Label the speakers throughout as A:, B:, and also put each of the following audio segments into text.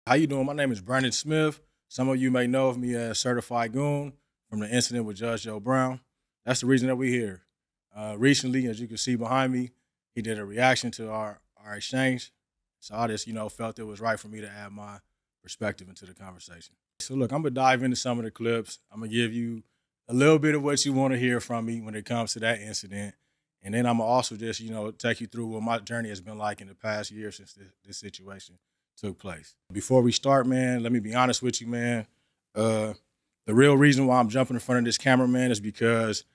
A: How you doing? My name is Brandon Smith. Some of you may know of me as Certified Goon from the incident with Judge Joe Brown. That's the reason that we're here. Recently, as you can see behind me, he did a reaction to our exchange. So I just, felt it was right for me to add my perspective into the conversation. So look, I'm gonna dive into some of the clips. I'm gonna give you a little bit of what you want to hear from me when it comes to that incident. And then I'm gonna also just, take you through what my journey has been like in the past year since this situation took place. Before we start, man, let me be honest with you, man. The real reason why I'm jumping in front of this camera, man, is because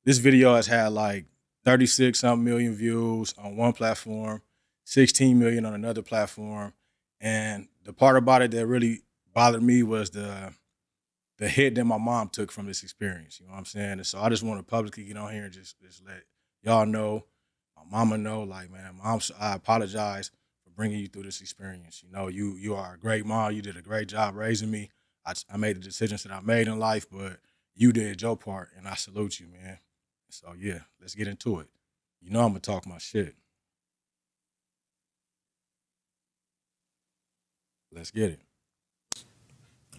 A: this video has had like 36-something million views on one platform, 16 million on another platform. And the part about it that really bothered me was the hit that my mom took from this experience. You know what I'm saying? And so I just want to publicly get on here and just let y'all know, my mama know, like, man, Mom, I apologize for bringing you through this experience. You are a great mom. You did a great job raising me. I made the decisions that I made in life, but you did your part, and I salute you, man. So, yeah, let's get into it. I'm going to talk my shit. Let's get it.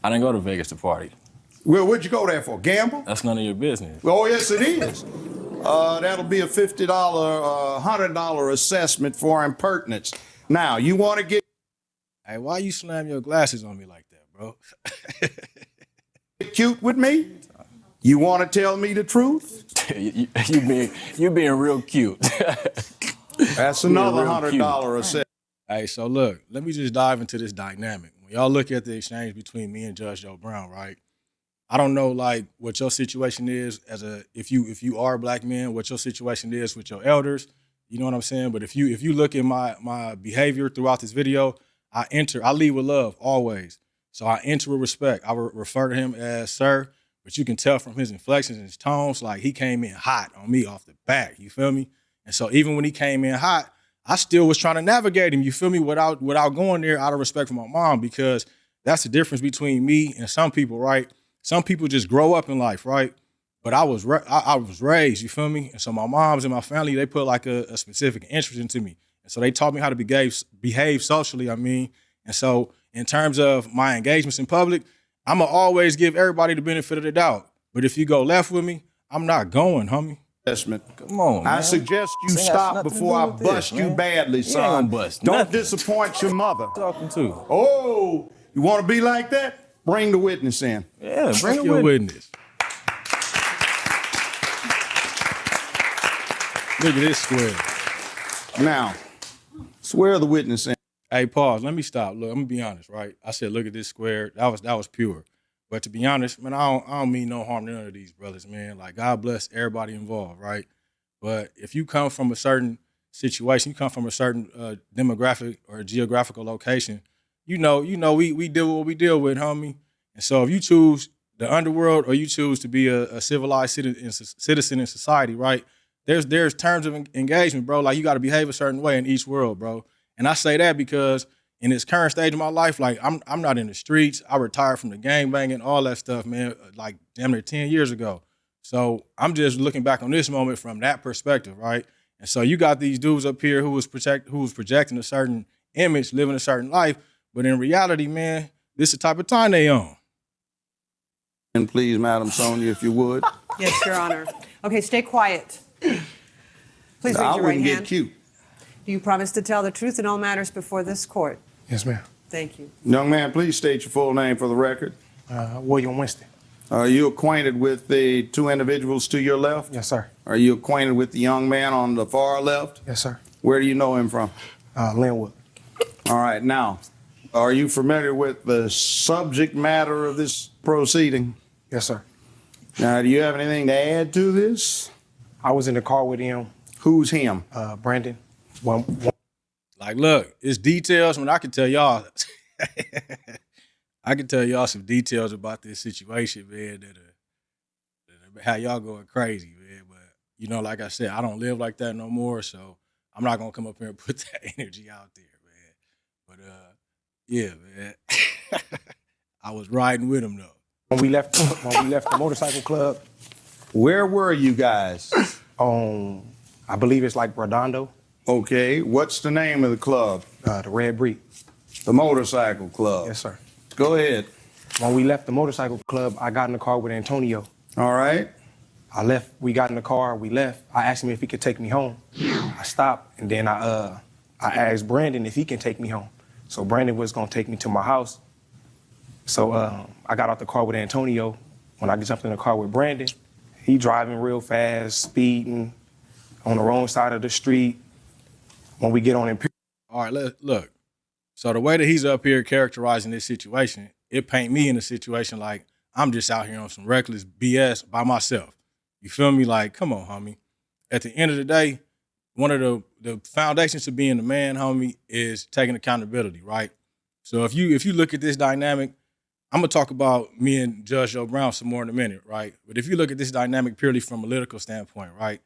B: I didn't go to Vegas to party.
C: Well, what'd you go there for? Gamble?
B: That's none of your business.
C: Oh, yes, it is. That'll be a $50, $100 assessment for impertinence. Now, you want to get...
A: Hey, why you slam your glasses on me like that, bro?
C: cute with me? You want to tell me the truth?
B: you being real cute.
C: That's another $100 assessment.
A: Hey, so look, let me just dive into this dynamic. When y'all look at the exchange between me and Judge Joe Brown, right? I don't know, like, what your situation is if you are a black man, what your situation is with your elders. You know what I'm saying? But if you look at my behavior throughout this video, I lead with love always. So I enter with respect. I refer to him as sir, but you can tell from his inflections and his tones, like he came in hot on me off the bat. You feel me? And so even when he came in hot, I still was trying to navigate him, you feel me, without going there out of respect for my mom, because that's the difference between me and some people, right? Some people just grow up in life, right? But I was raised, you feel me? And so my moms and my family, they put like a specific interest into me. And so they taught me how to behave socially, And so in terms of my engagements in public, I'm going to always give everybody the benefit of the doubt. But if you go left with me, I'm not going, homie.
B: Come on, man.
C: I suggest you stop before I bust you badly, son. Don't disappoint your mother.
B: Talking to.
C: Oh, you want to be like that? Bring the witness in.
B: Yeah, bring
A: your witness. Look at this square.
C: Now, swear the witness in.
A: Hey, pause. Let me stop. Look, I'm gonna be honest, right? I said, look at this square. That was pure. But to be honest, man, I don't mean no harm to none of these brothers, man. Like, God bless everybody involved, right? But if you come from a certain situation, you come from a certain demographic or geographical location, we deal with what we deal with, homie. And so if you choose the underworld or you choose to be a civilized citizen in society, right? There's terms of engagement, bro. Like, you got to behave a certain way in each world, bro. And I say that because in this current stage of my life, like, I'm not in the streets. I retired from the gang banging, all that stuff, man, like damn near 10 years ago. So I'm just looking back on this moment from that perspective, right? And so you got these dudes up here who was projecting a certain image, living a certain life, but in reality, man, this is the type of time they on.
C: And please, Madam Sonia, if you would.
D: Yes, Your Honor. Okay, stay quiet. Please raise your right hand.
C: I wouldn't get cute.
D: Do you promise to tell the truth in all matters before this court?
E: Yes, ma'am.
D: Thank you.
C: Young man, please state your full name for the record.
E: William Winston.
C: Are you acquainted with the two individuals to your left?
E: Yes, sir.
C: Are you acquainted with the young man on the far left?
E: Yes, sir.
C: Where do you know him from?
E: Linwood.
C: All right, now, are you familiar with the subject matter of this proceeding?
E: Yes, sir.
C: Now, do you have anything to add to this?
E: I was in the car with him.
C: Who's him?
E: Brandon.
A: Like, look, it's details. I mean, I can tell y'all, some details about this situation, man, that how y'all going crazy, man. But, like I said, I don't live like that no more, so I'm not going to come up here and put that energy out there, man. But, yeah, man. I was riding with him, though.
E: When we left the motorcycle club.
C: Where were you guys?
E: I believe it's like Redondo.
C: Okay, what's the name of the club?
E: The Red Brick.
C: The The motorcycle club.
E: Yes, sir.
C: Go ahead.
E: When we left the motorcycle club, I got in the car with Antonio.
C: All right.
E: I left. We got in the car. We left. I asked him if he could take me home. I stopped, and then I asked Brandon if he can take me home. So Brandon was gonna take me to my house. So I got out the car with Antonio. When I jumped in the car with Brandon, he driving real fast, speeding on the wrong side of the street. When we get on Imperial.
A: All right, look. So the way that he's up here characterizing this situation, it paint me in a situation like I'm just out here on some reckless BS by myself. You feel me? Like, come on, homie. At the end of the day, one of the foundations to being a man, homie, is taking accountability, right? So if you look at this dynamic, I'm gonna talk about me and Judge Joe Brown some more in a minute, right? But if you look at this dynamic purely from a political standpoint, right?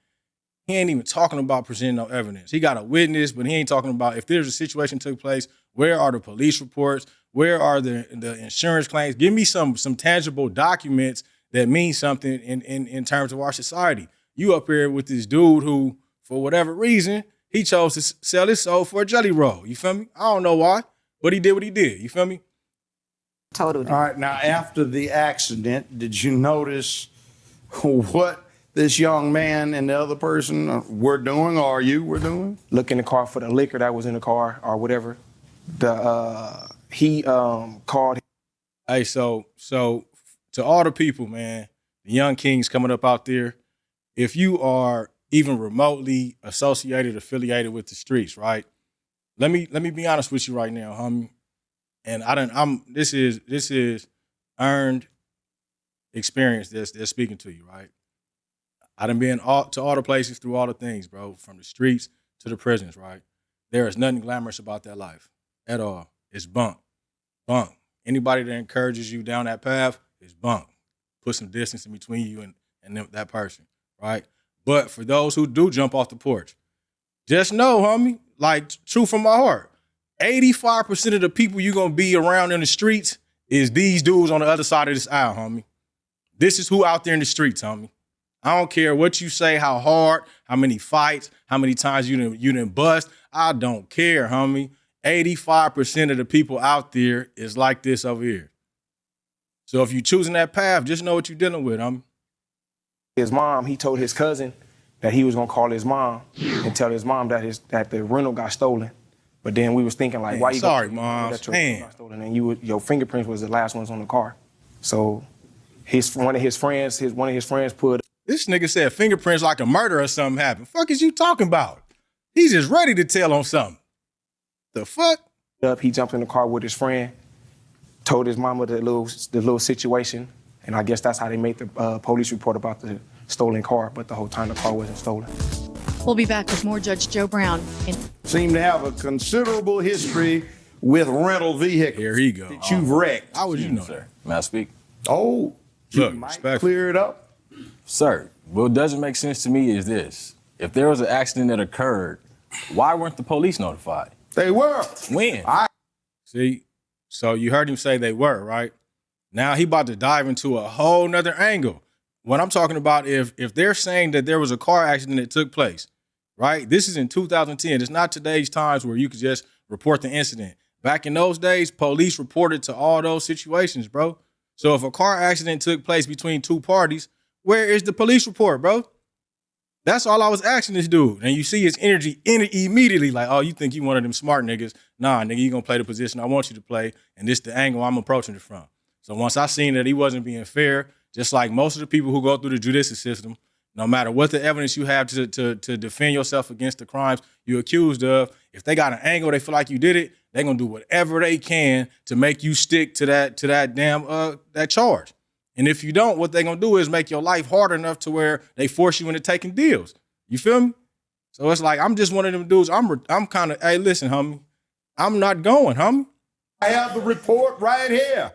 A: He ain't even talking about presenting no evidence. He got a witness, but he ain't talking about if there's a situation took place, where are the police reports? Where are the insurance claims? Give me some tangible documents that mean something in terms of our society. You up here with this dude who, for whatever reason, he chose to sell his soul for a jelly roll. You feel me? I don't know why, but he did what he did. You feel me?
D: Totally.
C: All right. Now, after the accident, did you notice what this young man and the other person were doing, or you were doing?
E: Look in the car for the liquor that was in the car or whatever. He called.
A: Hey, so to all the people, man, the young kings coming up out there, if you are even remotely affiliated with the streets, right? Let me be honest with you right now, homie. And this is earned experience that's speaking to you, right? I done been to all the places through all the things, bro, from the streets to the prisons, right? There is nothing glamorous about that life at all. It's bunk. Anybody that encourages you down that path is bunk. Put some distance in between you and that person, right? But for those who do jump off the porch, just know, homie, like true from my heart, 85% of the people you're going to be around in the streets is these dudes on the other side of this aisle, homie. This is who out there in the streets, homie. I don't care what you say, how hard, how many fights, how many times you done bust. I don't care, homie. 85% of the people out there is like this over here. So if you're choosing that path, just know what you're dealing with, homie.
E: His mom, he told his cousin that he was gonna call his mom and tell his mom that the rental got stolen. But then we was thinking like,
A: Man,
E: why you
A: sorry,
E: gonna
A: Mom.
E: that your rental got stolen and your fingerprints was the last ones on the car. So one of his friends put.
A: This nigga said fingerprints like a murder or something happened. Fuck is you talking about? He's just ready to tell on something. The fuck?
E: Up, he jumped in the car with his friend, told his mama the little situation, and I guess that's how they made the police report about the stolen car. But the whole time the car wasn't stolen.
F: We'll be back with more Judge Joe Brown.
C: Seem to have a considerable history with rental vehicles.
A: Here he go.
C: That you've wrecked.
A: How would you know
B: Sir,
A: that?
B: may I speak?
C: Oh, you
A: Look,
C: might
A: respectful.
C: clear it up.
B: Sir, what doesn't make sense to me is this. If there was an accident that occurred, why weren't the police notified?
C: They were.
B: When?
A: See, so you heard him say they were, right? Now he about to dive into a whole nother angle. What I'm talking about, if they're saying that there was a car accident that took place, right? This is in 2010. It's not today's times where you could just report the incident. Back in those days, police reported to all those situations, bro. So if a car accident took place between two parties, where is the police report, bro? That's all I was asking this dude. And you see his energy immediately like, oh, you think you one of them smart niggas. Nah, nigga, you gonna play the position I want you to play, and this the angle I'm approaching it from. So once I seen that he wasn't being fair, just like most of the people who go through the judicial system, no matter what the evidence you have to defend yourself against the crimes you're accused of, if they got an angle, they feel like you did it, they're gonna do whatever they can to make you stick to that damn that charge. And if you don't, what they're gonna do is make your life hard enough to where they force you into taking deals. You feel me? So it's like, I'm just one of them dudes. I'm kind of, hey, listen, homie, I'm not going, homie.
C: I have the report right here.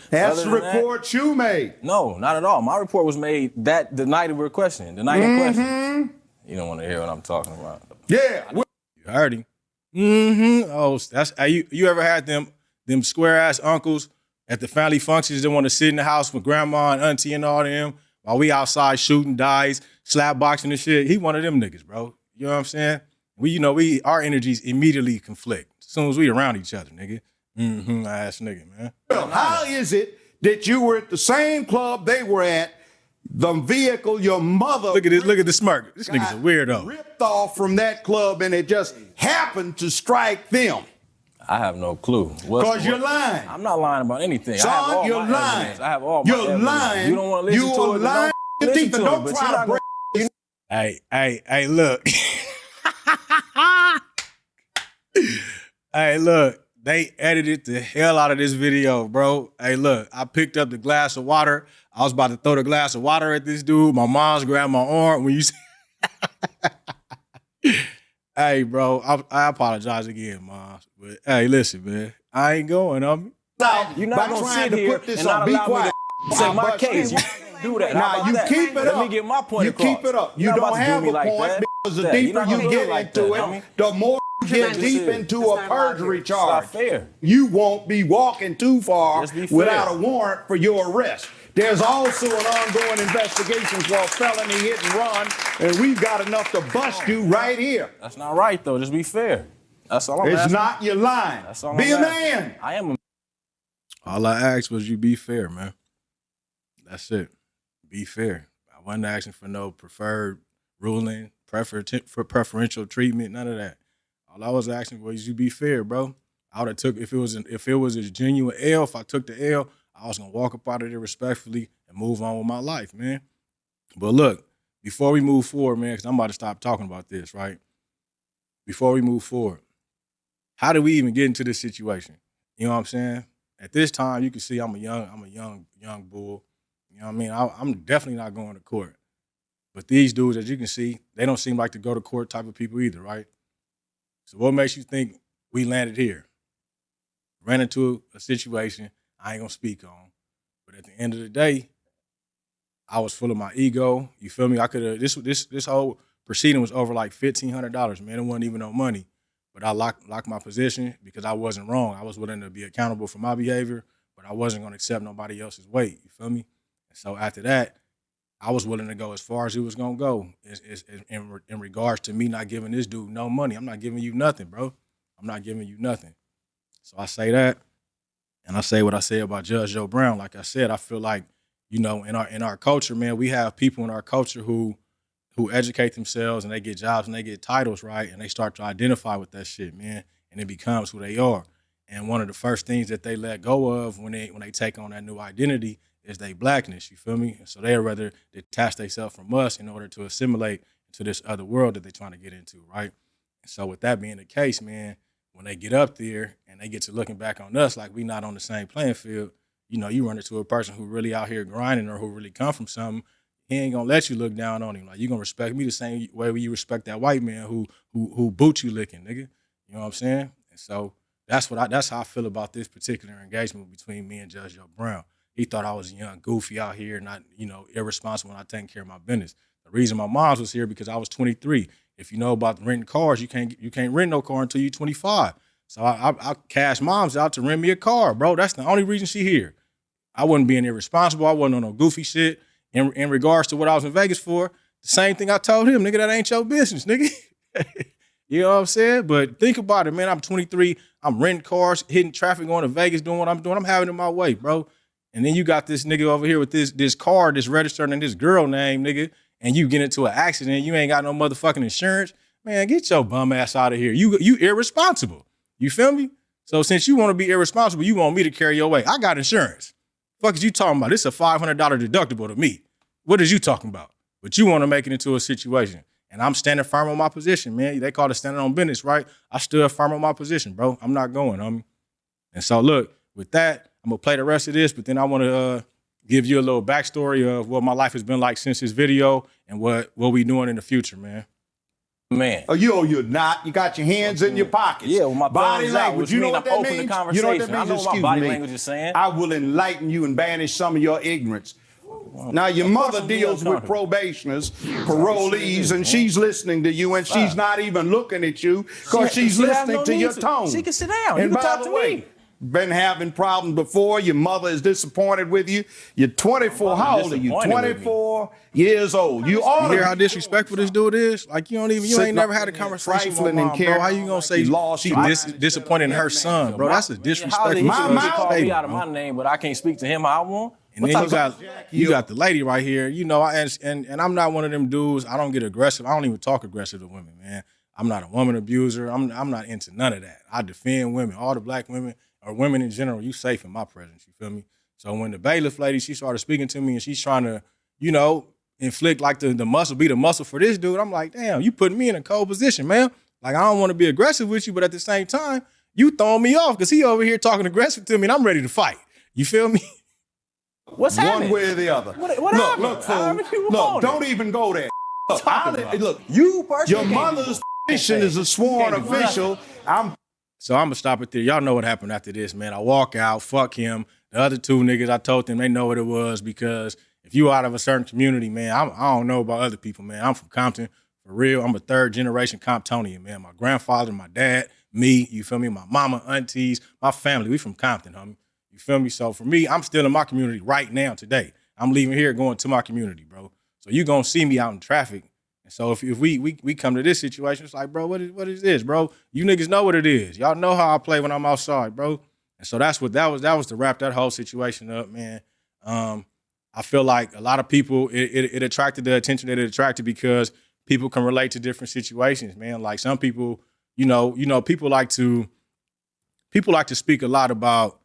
C: That's the report you made.
B: No, not at all. My report was made the night of requesting. The night in question. You don't want to hear what I'm talking about.
C: Yeah.
A: You heard him. Oh, that's you ever had them square ass uncles at the family functions that want to sit in the house with grandma and auntie and all them while we outside shooting dice, slap boxing and shit? He one of them niggas, bro. You know what I'm saying? Our energies immediately conflict as soon as we around each other, nigga. You Ass nigga, man.
C: Well, how is it that you were at the same club they were at, the vehicle your mother
A: Look at this smirk. This nigga's a weirdo.
C: ripped off from that club and it just happened to strike them?
B: I have no clue.
C: Because you're lying.
B: I'm not lying about anything.
C: Son,
B: I have all
C: you're
B: my
C: lying.
B: evidence. I have all my
C: You're
B: evidence.
C: lying.
B: You don't want to listen
C: You
B: to
C: are
B: it,
C: lying.
B: then don't listen to
C: Don't
B: it. But
C: try
B: you're
C: to
B: not
C: break.
A: Hey, look. Hey, look. They edited the hell out of this video, bro. Hey, look. I picked up the glass of water. I was about to throw the glass of water at this dude. My mom's grabbed my arm. When you see... Hey, bro. I apologize again, Mom. But hey, listen, man. I ain't going,
C: Now,
B: You're
C: by
B: not going to
C: trying
B: sit here
C: put this
B: and not
C: on, be
B: allow me
C: quiet.
B: to say
C: I'll
B: my
C: bust
B: case.
C: you.
B: You can't do that. How
C: Now,
B: about
C: you
B: that?
C: keep it up.
B: Let me get my point
C: You
B: across.
C: keep it up. You
B: You're not
C: don't
B: about to do
C: have
B: me
C: a
B: like
C: point
B: that.
C: because the
B: Yeah, you're
C: deeper
B: not gonna
C: you
B: do
C: get
B: like
C: into
B: that,
C: it,
B: homie.
C: the more you get
B: Tremendous.
C: deep into a perjury
B: It's
C: charge.
B: not fair.
C: You won't be walking too far
B: Just be fair.
C: without a warrant for your arrest. There's also an ongoing investigation for a felony hit and run, and we've got enough to bust you right here.
B: That's not right, though. Just be fair. That's all I'm
C: It's
B: asking.
C: not your line.
B: That's all
C: Be
B: I'm
C: a
B: asking.
C: man.
B: I am a
A: All I asked was you be fair, man. That's it. Be fair. I wasn't asking for no preferred ruling, preferential treatment, none of that. All I was asking was you be fair, bro. I would have took if it was a genuine L. If I took the L, I was gonna walk up out of there respectfully and move on with my life, man. But look, before we move forward, man, because I'm about to stop talking about this, right? Before we move forward, how did we even get into this situation? You know what I'm saying? At this time, you can see I'm a young bull. You know what I mean? I'm definitely not going to court. But these dudes, as you can see, they don't seem like to go to court type of people either, right? So what makes you think we landed here? Ran into a situation I ain't gonna speak on. But at the end of the day, I was full of my ego. You feel me? I could have this whole proceeding was over like $1,500, man. It wasn't even no money. But I locked my position because I wasn't wrong. I was willing to be accountable for my behavior, but I wasn't gonna accept nobody else's weight. You feel me? And so after that, I was willing to go as far as it was gonna go in regards to me not giving this dude no money. I'm not giving you nothing, bro. I'm not giving you nothing. So I say that, and I say what I say about Judge Joe Brown. Like I said, I feel like, you know, in our culture, man, we have people in our culture who educate themselves and they get jobs and they get titles, right? And they start to identify with that shit, man, and it becomes who they are. And one of the first things that they let go of when they take on that new identity is their blackness, you feel me? And so they'd rather detach themselves from us in order to assimilate into this other world that they're trying to get into, right? And so with that being the case, man, when they get up there and they get to looking back on us like we not on the same playing field, you know, you run into a person who really out here grinding or who really come from something, he ain't gonna let you look down on him. Like, you gonna respect me the same way you respect that white man who boot you licking, nigga. You know what I'm saying? And so that's how I feel about this particular engagement between me and Judge Joe Brown. He thought I was a young goofy out here, not, you know, irresponsible, not taking care of my business. The reason my mom's was here because I was 23. If you know about renting cars, you can't rent no car until you're 25. So I cashed moms out to rent me a car, bro. That's the only reason she here. I wasn't being irresponsible. I wasn't on no goofy shit. In regards to what I was in Vegas for, the same thing I told him, nigga, that ain't your business, nigga. You know what I'm saying? But think about it, man. I'm 23. I'm renting cars, hitting traffic, going to Vegas, doing what I'm doing. I'm having it my way, bro. And then you got this nigga over here with this car that's registered and this girl name, nigga, and you get into an accident, you ain't got no motherfucking insurance. Man, get your bum ass out of here. You irresponsible. You feel me? So since you want to be irresponsible, you want me to carry your weight. I got insurance. Fuck is you talking about? This is a $500 deductible to me. What is you talking about? But you want to make it into a situation. And I'm standing firm on my position, man. They call it standing on business, right? I stood firm on my position, bro. I'm not going, homie. And so look, with that, I'm going to play the rest of this, but then I want to give you a little backstory of what my life has been like since this video and what we doing in the future, man.
B: man.
C: Oh, you're not. You got your hands in your pockets.
B: Yeah, well, my
C: body
B: thumbs out,
C: language.
B: which
C: You know
B: mean
C: what
B: I'm
C: that
B: open to
C: means? You know what that
B: conversation. I
C: means?
B: know what my
C: Excuse
B: body
C: me.
B: language is saying.
C: I will enlighten you and banish some of your ignorance. Now, your mother
B: I'm
C: deals with
B: uncomfortable.
C: probationers, parolees, and she's listening to you, and she's not even looking at you because she's
B: She has
C: listening
B: no
C: to
B: need
C: your tone.
B: She can sit down.
C: And
B: You can
C: by
B: talk
C: the
B: to
C: way,
B: me.
C: been having problems before. Your mother is disappointed with you. You're 24. How old are you?
B: Disappointed with me.
C: 24 years old. You ought
A: You
C: to
A: hear how disrespectful this dude is? Like you ain't never had a conversation with my
C: trifling and
A: mom, bro. How you gonna say she disappointed in her son, bro? That's a
B: How
A: disrespectful
B: he call me
A: statement,
B: out of
A: bro.
B: my name, but I can't speak to him how I want?
A: And then you got the lady right here. You know, and I'm not one of them dudes. I don't get aggressive. I don't even talk aggressive to women, man. I'm not a woman abuser. I'm not into none of that. I defend women. All the black women or women in general, you safe in my presence. You feel me? So when the bailiff lady, she started speaking to me and she's trying to, you know, inflict like the muscle, be the muscle for this dude. I'm like, damn, you putting me in a cold position, man. Like I don't want to be aggressive with you, but at the same time, you throwing me off because he over here talking aggressive to me and I'm ready to fight. You feel me?
B: What's happening?
C: one way or the other.
B: What happened?
C: Look,
B: How many
C: fool.
B: people
C: Look,
B: on
C: don't
B: it?
C: even go there. Look, look,
B: You personally
C: your
B: can't
C: mother's
B: do
C: position is a sworn
B: Can't do nothing.
C: official.
A: So I'm gonna stop it there. Y'all know what happened after this, man. I walk out, fuck him. The other two niggas, I told them they know what it was because if you out of a certain community, man, I don't know about other people, man. I'm from Compton, for real. I'm a third generation Comptonian, man. My grandfather, my dad, me, you feel me? My mama, aunties, my family, we from Compton, homie. You feel me? So for me, I'm still in my community right now today. I'm leaving here going to my community, bro. So you gonna see me out in traffic. And so if we come to this situation, it's like, bro, what is this, bro? You niggas know what it is. Y'all know how I play when I'm outside, bro. And so that was to wrap that whole situation up, man. I feel like a lot of people, it attracted the attention that it attracted because people can relate to different situations, man. Like some people, you know, people like to speak a lot about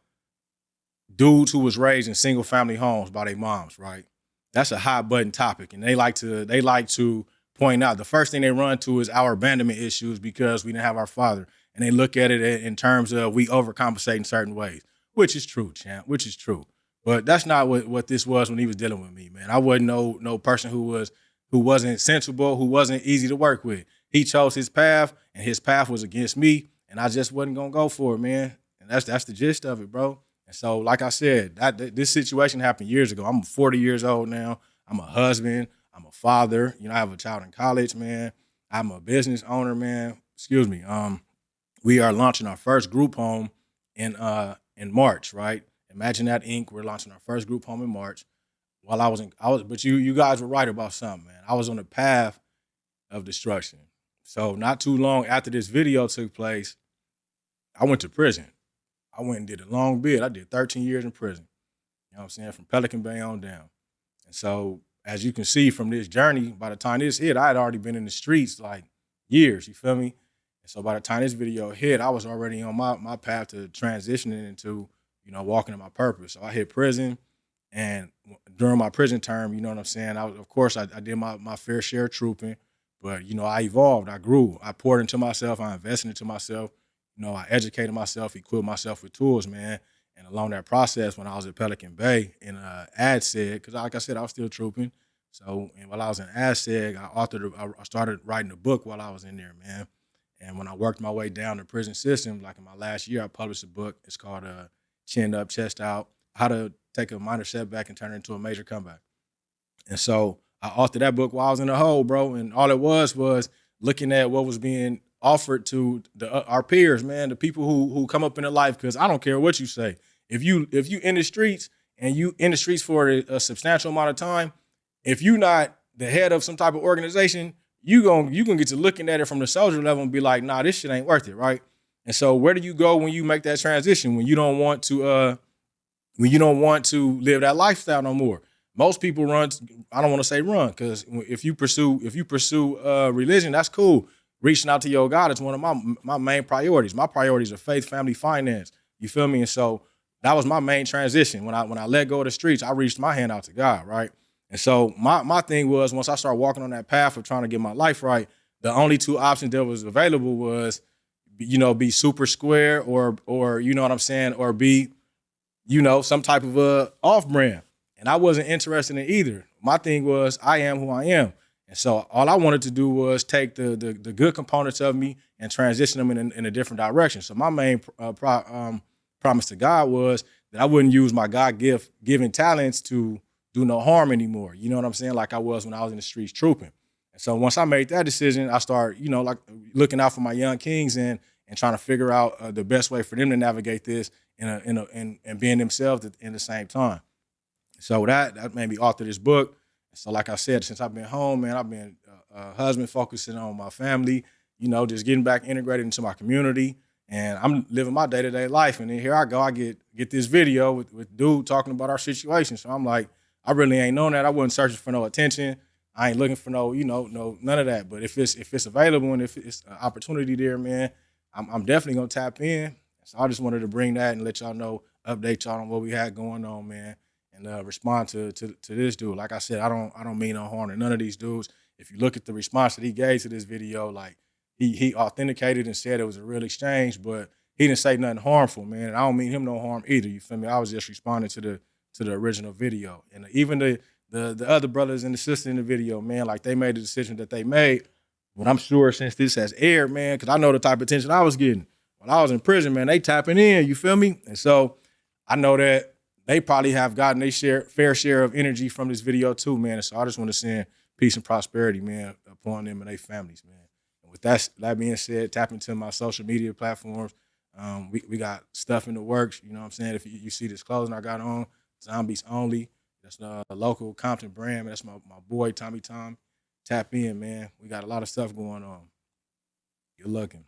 A: dudes who was raised in single family homes by their moms, right? That's a hot button topic. And they like to point out the first thing they run to is our abandonment issues because we didn't have our father. And they look at it in terms of we overcompensate in certain ways, which is true, champ, which is true. But that's not what this was when he was dealing with me, man. I wasn't no person who wasn't sensible, who wasn't easy to work with. He chose his path, and his path was against me, and I just wasn't gonna go for it, man. And that's the gist of it, bro. And so, like I said, this situation happened years ago. I'm 40 years old now. I'm a husband. I'm a father. You know, I have a child in college, man. I'm a business owner, man. Excuse me. We are launching our first group home in March, right? Imagine that, Inc. We're launching our first group home in March. But you guys were right about something, man. I was on the path of destruction. So not too long after this video took place, I went to prison. I went and did a long bid. I did 13 years in prison. You know what I'm saying? From Pelican Bay on down. And so, as you can see from this journey, by the time this hit, I had already been in the streets like years, you feel me? And so by the time this video hit, I was already on my path to transitioning into, you know, walking in my purpose. So I hit prison, and during my prison term, you know what I'm saying? Of course, I did my fair share of trooping, but, you know, I evolved, I grew, I poured into myself, I invested into myself. You know, I educated myself, equipped myself with tools, man. And along that process, when I was at Pelican Bay in AdSeg, because like I said, I was still trooping. So and while I was in AdSeg, I started writing a book while I was in there, man. And when I worked my way down the prison system, like in my last year, I published a book. It's called Chin Up, Chest Out, How to Take a Minor Setback and Turn it into a Major Comeback. And so I authored that book while I was in the hole, bro. And all it was looking at what was being offered to our peers, man, the people who come up in their life, because I don't care what you say. If you in the streets and you in the streets for a substantial amount of time, if you're not the head of some type of organization, you gonna get to looking at it from the soldier level and be like, nah, this shit ain't worth it, right? And so where do you go when you make that transition, when you don't want to live that lifestyle no more? Most people run, I don't want to say run, because if you pursue religion, that's cool. Reaching out to your God is one of my main priorities. My priorities are faith, family, finance. You feel me? And so that was my main transition. When I let go of the streets, I reached my hand out to God, right? And so my thing was, once I started walking on that path of trying to get my life right, the only two options that was available was, you know, be super square or you know what I'm saying, or be, you know, some type of off-brand. And I wasn't interested in either. My thing was, I am who I am. And so all I wanted to do was take the good components of me and transition them in a different direction. So my main promise to God was that I wouldn't use my God-given talents to do no harm anymore. You know what I'm saying? Like I was when I was in the streets trooping. And so once I made that decision, I started, you know, like looking out for my young kings and trying to figure out the best way for them to navigate this and being themselves in the same time. So that made me author this book. So like I said, since I've been home, man, I've been a husband focusing on my family, just getting back integrated into my community. And I'm living my day-to-day life. And then here I go, I get this video with dude talking about our situation. So I'm like, I really ain't known that. I wasn't searching for no attention. I ain't looking for no none of that. But if it's available and if it's an opportunity there, man, I'm definitely gonna tap in. So I just wanted to bring that and let y'all know, update y'all on what we had going on, man, and respond to this dude. Like I said, I don't mean no harm to none of these dudes. If you look at the response that he gave to this video, like he authenticated and said it was a real exchange, but he didn't say nothing harmful, man. And I don't mean him no harm either. You feel me? I was just responding to the original video, and even the other brothers and the sister in the video, man, like they made the decision that they made. But I'm sure since this has aired, man, because I know the type of attention I was getting when I was in prison, man, they tapping in, you feel me? And so I know that they probably have gotten their fair share of energy from this video too, man. And so I just want to send peace and prosperity, man, upon them and their families, man. And with that being said, tap into my social media platforms. We got stuff in the works, you know what I'm saying? If you see this clothing I got on, Zombies Only. That's the local Compton brand, man. That's my boy, Tommy Tom. Tap in, man. We got a lot of stuff going on. Good looking.